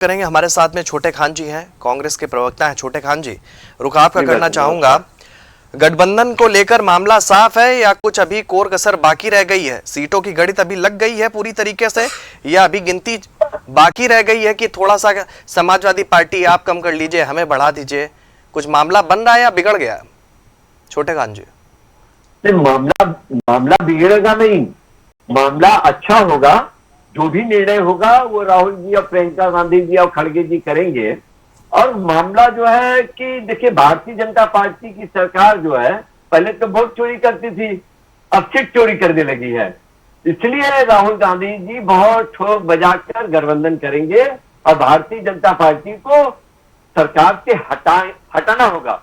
करेंगे। हमारे साथ में छोटे खान जी हैं, कांग्रेस के प्रवक्ता हैं। छोटे खान जी, रुख आपका करना चाहूंगा, गठबंधन को लेकर मामला साफ है या कुछ अभी कोर कसर बाकी रह गई है? सीटों की गणित अभी लग गई है पूरी तरीके से या अभी गिनती बाकी रह गई है कि थोड़ा सा समाजवादी पार्टी आप कम कर लीजिए, हमें बढ़ा दीजिए? कुछ मामला बन रहा है या बिगड़ गया? छोटे खान जी। मामला बिगड़ेगा नहीं, मामला अच्छा होगा। जो भी निर्णय होगा वो राहुल जी और प्रियंका गांधी जी और खड़गे जी करेंगे। और मामला जो है कि देखिए, भारतीय जनता पार्टी की सरकार जो है पहले तो वोट चोरी करती थी, अब सीट चोरी करने लगी है। इसलिए राहुल गांधी जी बहुत ठोक बजाकर गठबंधन करेंगे और भारतीय जनता पार्टी को सरकार से हटाना होगा,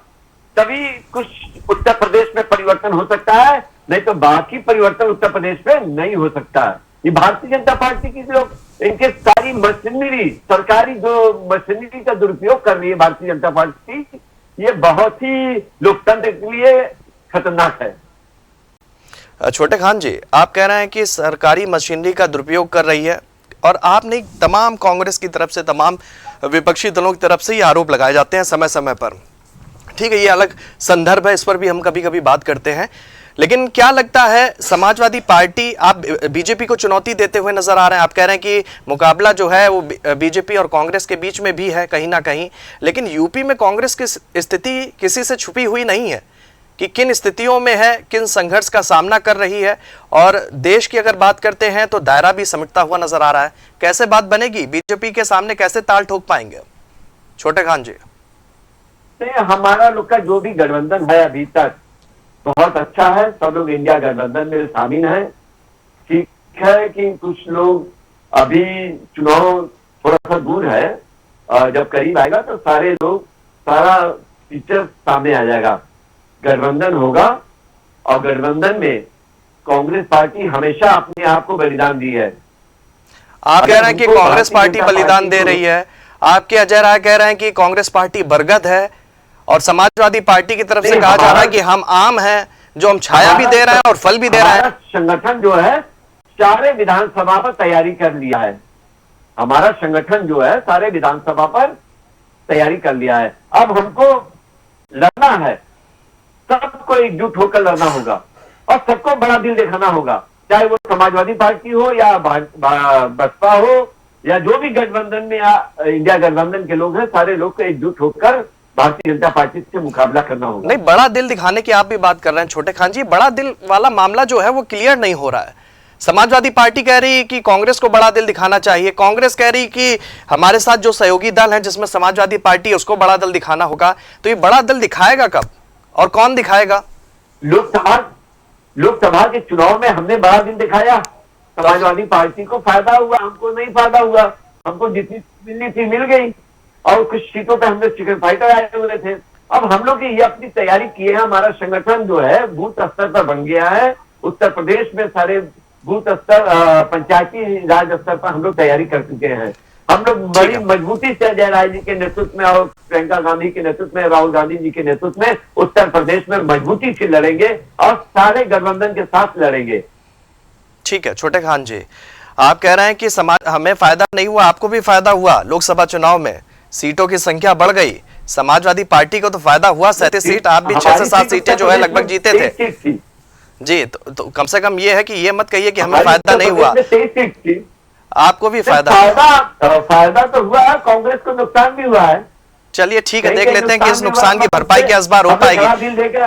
तभी कुछ उत्तर प्रदेश में परिवर्तन हो सकता है, नहीं तो बाकी परिवर्तन उत्तर प्रदेश में नहीं हो सकता है। ये भारतीय जनता पार्टी की जो इनके सारी मशीनरी, सरकारी जो मशीनरी का दुरुपयोग कर रही है भारतीय जनता पार्टी, ये बहुत ही लोकतंत्र के लिए खतरनाक है। छोटे खान जी, आप कह रहे हैं कि सरकारी मशीनरी का दुरुपयोग कर रही है और आप नहीं, तमाम कांग्रेस की तरफ से, तमाम विपक्षी दलों की तरफ से ये आरोप लगाए जाते हैं समय समय पर। ठीक है, ये अलग संदर्भ है, इस पर भी हम कभी कभी बात करते हैं। लेकिन क्या लगता है, समाजवादी पार्टी, आप बीजेपी को चुनौती देते हुए नजर आ रहे हैं। आप कह रहे हैं कि मुकाबला जो है वो बीजेपी और कांग्रेस के बीच में भी है कहीं ना कहीं, लेकिन यूपी में कांग्रेस की स्थिति किसी से छुपी हुई नहीं है कि किन स्थितियों में है, किन संघर्ष का सामना कर रही है। और देश की अगर बात करते हैं तो दायरा भी समेटता हुआ नजर आ रहा है। कैसे बात बनेगी बीजेपी के सामने, कैसे ताल ठोक पाएंगे? छोटे खान जी। हमारा लोग का जो भी गठबंधन है अभी तक बहुत अच्छा है, सब लोग इंडिया गठबंधन में शामिल हैं। ठीक है कि कुछ लोग अभी चुनाव थोड़ा सा दूर है, जब करीब आएगा तो सारे लोग, सारा पिक्चर सामने आ जाएगा। गठबंधन होगा और गठबंधन में कांग्रेस पार्टी हमेशा अपने आप को बलिदान दी है। आप कह रहे हैं कि कांग्रेस पार्टी बलिदान दे रही है, आपके अजय राय कह रहे हैं कि कांग्रेस पार्टी बरगद है, और समाजवादी पार्टी की तरफ से कहा जा रहा है कि हम आम हैं, जो हम छाया भी दे रहे हैं और फल भी दे रहे हैं। संगठन जो है सारे विधानसभा पर तैयारी कर लिया है। हमारा संगठन जो है सारे विधानसभा पर तैयारी कर लिया है। अब हमको लड़ना है, सबको एकजुट होकर लड़ना होगा और सबको बड़ा दिल दिखाना होगा, चाहे वो समाजवादी पार्टी हो या बसपा हो या जो भी गठबंधन में या इंडिया गठबंधन के लोग हैं, सारे लोग को एकजुट होकर भारतीय जनता पार्टी से मुकाबला करना होगा। नहीं, बड़ा दिल दिखाने की आप भी बात कर रहे हैं छोटे खान जी, बड़ा दिल वाला मामला जो है वो क्लियर नहीं हो रहा है। समाजवादी पार्टी कह रही है कि कांग्रेस को बड़ा दिल दिखाना चाहिए, कांग्रेस कह रही कि हमारे साथ जो सहयोगी दल है जिसमें समाजवादी पार्टी है उसको बड़ा दिल दिखाना होगा। तो ये बड़ा दिल दिखाएगा कब और कौन दिखाएगा? लोकसभा के चुनाव में हमने बड़ा दिल दिखाया, समाजवादी पार्टी को फायदा हुआ, हमको नहीं फायदा हुआ। हमको जितनी मिलनी थी मिल गई और कुछ सीटों पे हमने चिकन फाइटर आए हुए थे। अब हम लोग ये अपनी तैयारी किए हैं, हमारा संगठन जो है बूथ स्तर पर बन गया है। उत्तर प्रदेश में सारे बूथ स्तर, पंचायती राज स्तर पर हम लोग तैयारी कर चुके हैं। हम लोग बड़ी मजबूती से अजय राय जी के नेतृत्व में और प्रियंका गांधी के नेतृत्व में, राहुल गांधी जी के नेतृत्व में उत्तर प्रदेश में मजबूती से लड़ेंगे और सारे गठबंधन के साथ लड़ेंगे। ठीक है छोटे खान जी, आप कह रहे हैं कि हमें फायदा नहीं हुआ, आपको भी फायदा हुआ। लोकसभा चुनाव में सीटों की संख्या बढ़ गई, समाजवादी पार्टी को तो फायदा हुआ, 37 सीट, आप भी 6 से 7 सीटें जो है लगभग जीते थे जी। तो कम से कम ये है कि ये मत कहिए कि हमें फायदा नहीं हुआ, आपको भी फायदा तो हुआ है, कांग्रेस को नुकसान भी हुआ है। चलिए ठीक है, देख लेते हैं कि इस नुकसान की भरपाई क्या इस बार हो पाएगी।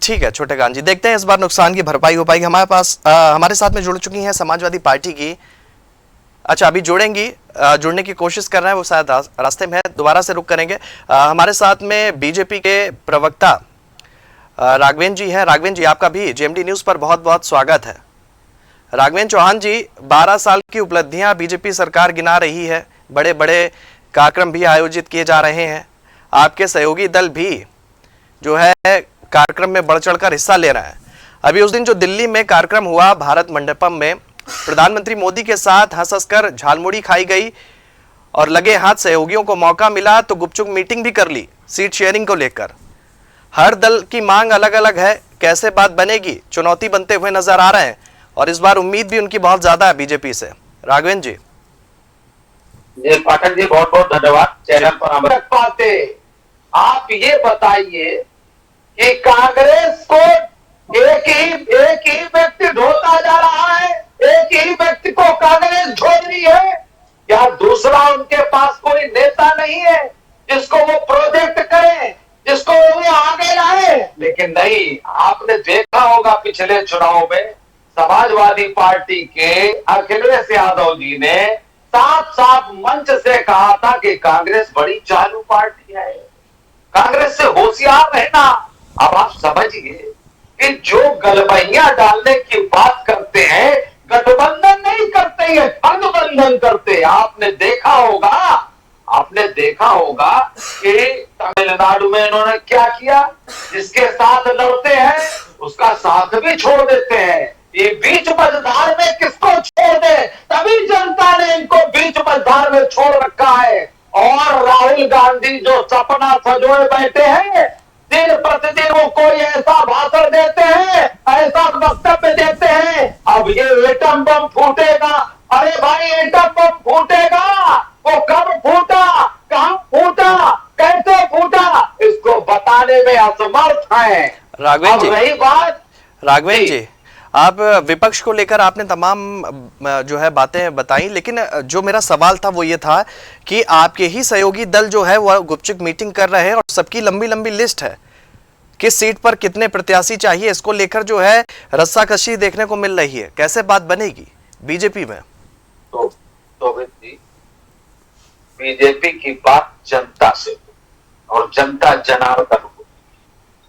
ठीक है छोटे खान जी, देखते हैं इस बार नुकसान की भरपाई हो पाएगी। हमारे पास हमारे साथ में जुड़ चुकी हैं समाजवादी पार्टी की, अच्छा अभी जुड़ेंगी, जुड़ने की कोशिश कर रहे हैं, वो शायद रास्ते में है, दोबारा से रुक करेंगे। हमारे साथ में बीजेपी के प्रवक्ता राघवेंद्र जी हैं। राघवेंद्र जी, आपका भी जेएमडी न्यूज पर बहुत बहुत स्वागत है। राघवेंद्र चौहान जी, 12 साल की उपलब्धियां बीजेपी सरकार गिना रही है, बड़े बड़े कार्यक्रम भी आयोजित किए जा रहे हैं, आपके सहयोगी दल भी जो है कार्यक्रम में बढ़ चढ़कर हिस्सा ले रहे हैं। अभी उस दिन जो दिल्ली में कार्यक्रम हुआ भारत मंडपम में, प्रधानमंत्री मोदी के साथ हंस हंसकर झालमुड़ी खाई गई और लगे हाथ सहयोगियों को मौका मिला तो गुपचुप मीटिंग भी कर ली सीट शेयरिंग को लेकर। हर दल की मांग अलग अलग है, कैसे बात बनेगी, चुनौती बनते हुए नजर आ रहे हैं और इस बार उम्मीद भी उनकी बहुत ज्यादा है बीजेपी से। राघवेंद्र जी। जी पाठक जी बहुत बहुत धन्यवाद चैनल पर हम रख पाते। आप ये बताइए कि कांग्रेस को एक ही व्यक्ति ढोता जा रहा है, एक ही व्यक्ति को कांग्रेस ढो रही है। क्या दूसरा उनके पास कोई नेता नहीं है जिसको वो प्रोजेक्ट करें, जिसको वो आगे लाए? लेकिन नहीं, आपने देखा होगा पिछले चुनाव में समाजवादी पार्टी के अखिलेश यादव जी ने साफ साफ मंच से कहा था कि कांग्रेस बड़ी चालू पार्टी है, कांग्रेस से होशियार रहना। अब आप समझिए कि जो गलबैया डालने की बात करते हैं, गठबंधन नहीं करते हैं, गठबंधन करते हैं। आपने देखा होगा कि तमिलनाडु में इन्होंने क्या किया, जिसके साथ लड़ते हैं उसका साथ भी छोड़ देते हैं। ये बीच मझधार में किसको छोड़ दे, तभी जनता ने इनको बीच मझधार में छोड़ रखा है। और राहुल गांधी जो सपना सजोए बैठे हैं, दिन प्रतिदिन वो कोई ऐसा भाषण देते हैं, ऐसा वक्तव्य देते हैं, अब ये एटम बम फूटेगा। अरे भाई एटम बम फूटेगा, वो कब फूटा, कहां फूटा, कैसे फूटा, इसको बताने में असमर्थ है। राघवेंद्र जी, रही बात राघवेंद्र जी, आप विपक्ष को लेकर आपने तमाम जो है बातें बताई, लेकिन जो मेरा सवाल था वो ये था कि आपके ही सहयोगी दल जो है वो गुपचुप मीटिंग कर रहे हैं और सबकी लंबी लंबी लिस्ट है, किस सीट पर कितने प्रत्याशी चाहिए, इसको लेकर जो है रस्साकशी देखने को मिल रही है। कैसे बात बनेगी बीजेपी में? तो बीजेपी की बात जनता से और जनता जनार्दन को,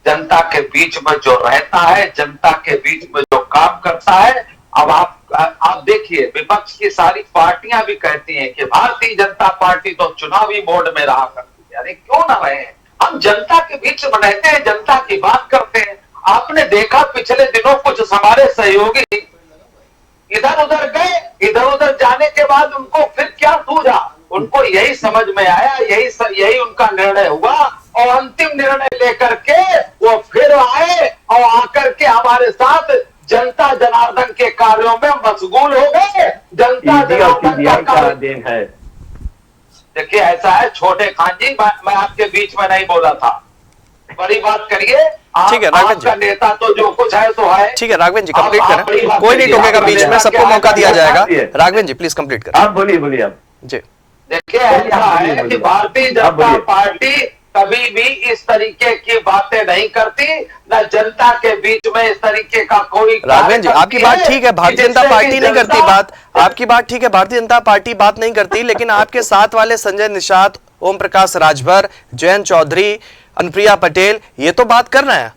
जनता के बीच में जो रहता है, जनता के बीच में जो काम करता है। अब आप देखिए, विपक्ष की सारी पार्टियां भी कहती हैं कि भारतीय जनता पार्टी तो चुनावी मोड में रहा करती है। अरे क्यों ना रहे, हम जनता के बीच में रहते हैं, जनता की बात करते हैं। आपने देखा पिछले दिनों कुछ हमारे सहयोगी इधर उधर गए, इधर उधर जाने के बाद उनको फिर क्या सूझा, उनको यही समझ में आया, यही उनका निर्णय हुआ और अंतिम निर्णय लेकर के वो फिर आए और आकर के हमारे साथ जनता जनार्दन के कार्यों में मशगूल हो गए। जनता जनार्दन का देन है। देखिए ऐसा है छोटे खान जी, मैं आपके बीच में नहीं बोला था, बड़ी बात करिए। ठीक है राघवेंद्र आपका नेता तो जो कुछ है तो है। ठीक है राघवेंद्र जी, कंप्लीट करें, कोई नहीं टोकेगा बीच में, सबको मौका दिया जाएगा। राघवेंद्र जी प्लीज कंप्लीट करें। आप बोलिए आप जी। देखिए ऐसा है कि भारतीय जनता पार्टी कभी भी इस तरीके की बातें नहीं करती, न जनता के बीच में इस तरीके का कोई। राघवेंद्र जी आपकी बात ठीक है, भारतीय जनता पार्टी नहीं करती बात, आपकी बात ठीक है, भारतीय जनता पार्टी बात नहीं करती, लेकिन आपके साथ वाले संजय निषाद, ओम प्रकाश राजभर, जयंत चौधरी, अनुप्रिया पटेल ये तो बात कर रहे हैं।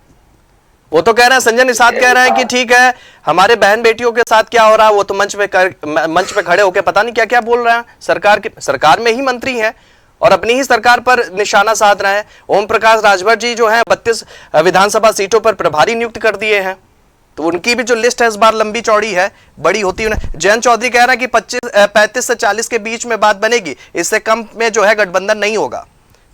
वो तो कह रहे हैं, संजय निषाद कह रहे हैं कि ठीक है हमारे बहन बेटियों के साथ क्या हो रहा है, वो तो मंच पे खड़े होकर पता नहीं क्या क्या बोल रहे हैं। सरकार में ही मंत्री हैं और अपनी ही सरकार पर निशाना साध रहे हैं। ओम प्रकाश राजभर जी जो हैं 32 विधानसभा सीटों पर प्रभारी नियुक्त कर दिए हैं, तो उनकी भी जो लिस्ट है इस बार लंबी चौड़ी है, बड़ी होती है। जयंत चौधरी कह रहे हैं कि 35 से 40 के बीच में बात बनेगी, इससे कम में जो है गठबंधन नहीं होगा।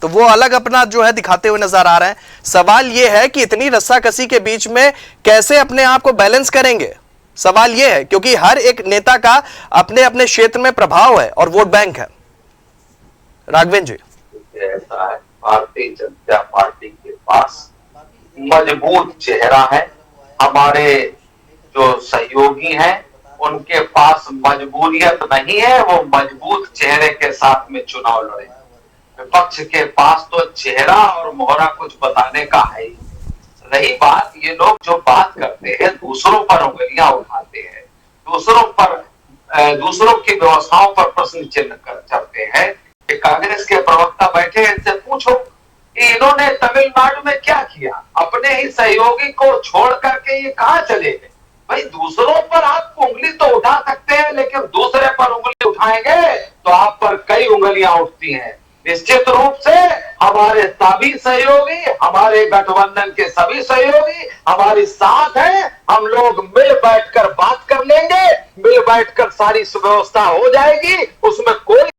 तो वो अलग अपना जो है दिखाते हुए नजर आ रहे हैं। सवाल ये है कि इतनी रस्साकसी के बीच में कैसे अपने आप को बैलेंस करेंगे, सवाल ये है, क्योंकि हर एक नेता का अपने अपने क्षेत्र में प्रभाव है और वोट बैंक है। राघवेंद्र जी ऐसा है, भारतीय जनता पार्टी के पास मजबूत चेहरा है, हमारे जो सहयोगी हैं उनके पास मजबूरियत नहीं है, वो मजबूत चेहरे के साथ में चुनाव लड़े। विपक्ष के पास तो चेहरा और मोहरा कुछ बताने का है ही। रही बात, ये लोग जो बात करते हैं दूसरों पर उंगलियां उठाते हैं, दूसरों की व्यवस्थाओं पर प्रश्न चिन्ह करते हैं। कि कांग्रेस के प्रवक्ता बैठे हैं, इनसे पूछो कि इन्होंने तमिलनाडु में क्या किया, अपने ही सहयोगी को छोड़ करके ये कहां चले गए। भाई दूसरों पर आप उंगली तो उठा सकते हैं, लेकिन दूसरे पर उंगली उठाएंगे तो आप पर कई उंगलियां उठती हैं। निश्चित रूप से हमारे सभी सहयोगी, हमारे गठबंधन के सभी सहयोगी हमारे साथ हैं। हम लोग मिल बैठकर बात कर लेंगे, मिल बैठकर सारी व्यवस्था हो जाएगी, उसमें कोई